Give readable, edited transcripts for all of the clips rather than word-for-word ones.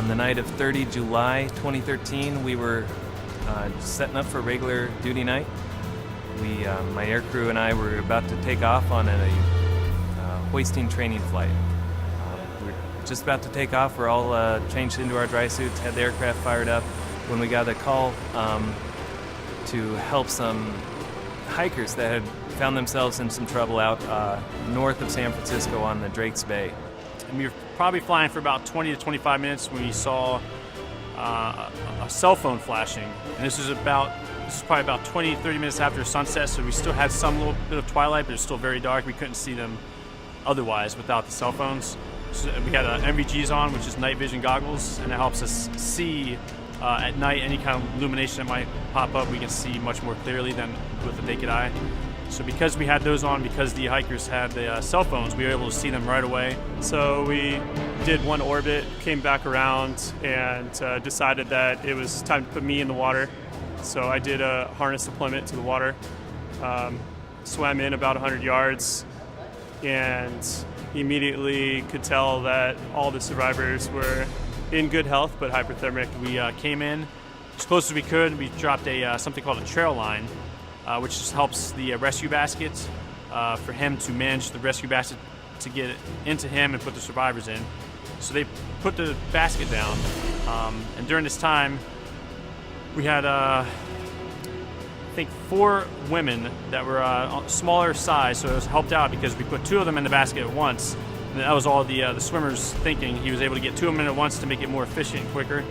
On the night of 30 July 2013, we were setting up for regular duty night. My aircrew and I were about to take off on a hoisting training flight. We were just about to take off. We're all changed into our dry suits, had the aircraft fired up, when we got a call to help some hikers that had found themselves in some trouble out north of San Francisco on the Drakes Bay. And we were probably flying for about 20 to 25 minutes when we saw a cell phone flashing. And this is probably about 20, 30 minutes after sunset, so we still had some little bit of twilight, but it's still very dark. We couldn't see them otherwise without the cell phones. So we had NVGs on, which is night vision goggles, and it helps us see at night any kind of illumination that might pop up. We can see much more clearly than with the naked eye. So because we had those on, because the hikers had the cell phones, we were able to see them right away. So we did one orbit, came back around, and decided that it was time to put me in the water. So I did a harness deployment to the water, swam in about 100 yards, and immediately could tell that all the survivors were in good health but hyperthermic. We came in as close as we could. We dropped something called a trail line, which just helps the rescue basket for him to manage the rescue basket to get it into him and put the survivors in. So they put the basket down, and during this time we had I think 4 women that were smaller size, so it was helped out because we put 2 of them in the basket at once, and that was all the swimmer's thinking. He was able to get 2 of them in at once to make it more efficient and quicker.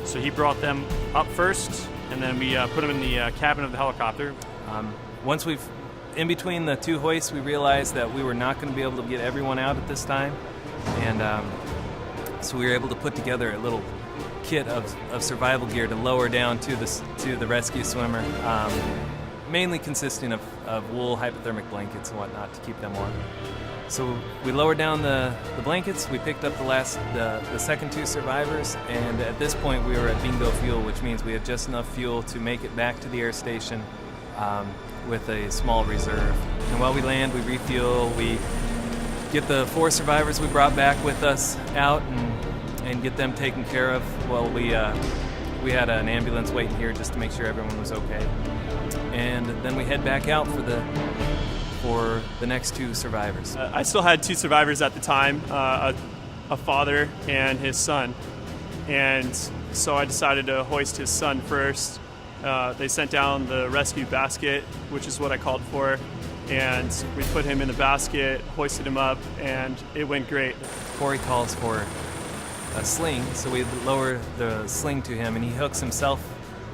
So he brought them up first, and then we put them in the cabin of the helicopter. Once in between the 2 hoists, we realized that we were not going to be able to get everyone out at this time, and so we were able to put together a little kit of survival gear to lower down to the rescue swimmer, mainly consisting of wool, hypothermic blankets, and whatnot to keep them warm. So we lowered down the blankets. We picked up the second 2 survivors, and at this point we were at bingo fuel, which means we had just enough fuel to make it back to the air station with a small reserve. And while we land, we refuel. We get the 4 survivors we brought back with us out and get them taken care of. Well, we had an ambulance waiting here just to make sure everyone was okay. And then we head back out for the next 2 survivors. I still had 2 survivors at the time, a father and his son. And so I decided to hoist his son first. They sent down the rescue basket, which is what I called for, and we put him in the basket, hoisted him up, and it went great. Corey calls for a sling, so we lower the sling to him, and he hooks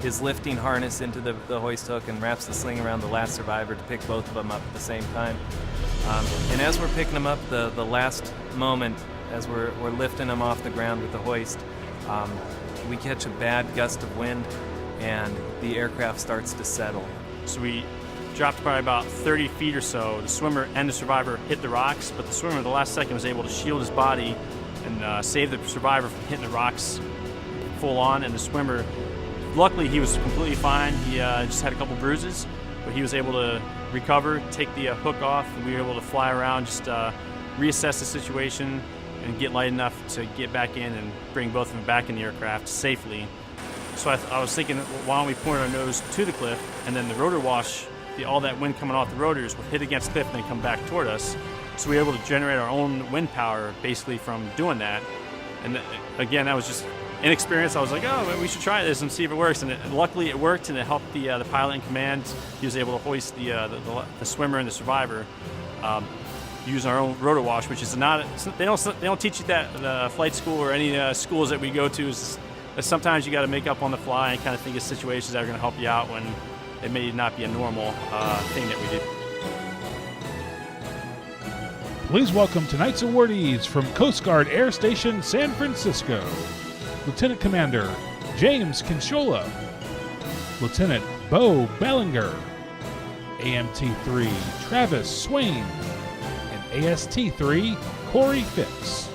his lifting harness into the hoist hook and wraps the sling around the last survivor to pick both of them up at the same time. And as we're picking them up, the last moment, as we're lifting them off the ground with the hoist, we catch a bad gust of wind, and the aircraft starts to settle. So we dropped by about 30 feet or so. The swimmer and the survivor hit the rocks, but the swimmer at the last second was able to shield his body and save the survivor from hitting the rocks full on. And the swimmer, luckily he was completely fine. He just had a couple bruises, but he was able to recover, take the hook off, and we were able to fly around, just reassess the situation and get light enough to get back in and bring both of them back in the aircraft safely. So I was thinking, why don't we point our nose to the cliff, and then the rotor wash, all that wind coming off the rotors would hit against the cliff and then come back toward us. So we were able to generate our own wind power basically from doing that. And again, that was just inexperience. I was like, oh, we should try this and see if it works. And luckily it worked, and it helped the pilot in command. He was able to hoist the swimmer and the survivor use our own rotor wash, which is not, they don't teach you that in flight school or any schools that we go to. Sometimes you got to make up on the fly and kind of think of situations that are going to help you out when it may not be a normal thing that we did. Please welcome tonight's awardees from Coast Guard Air Station San Francisco. Lieutenant Commander James Kinshola, Lieutenant Bo Bellinger, AMT-3 Travis Swain, and AST-3 Corey Phipps.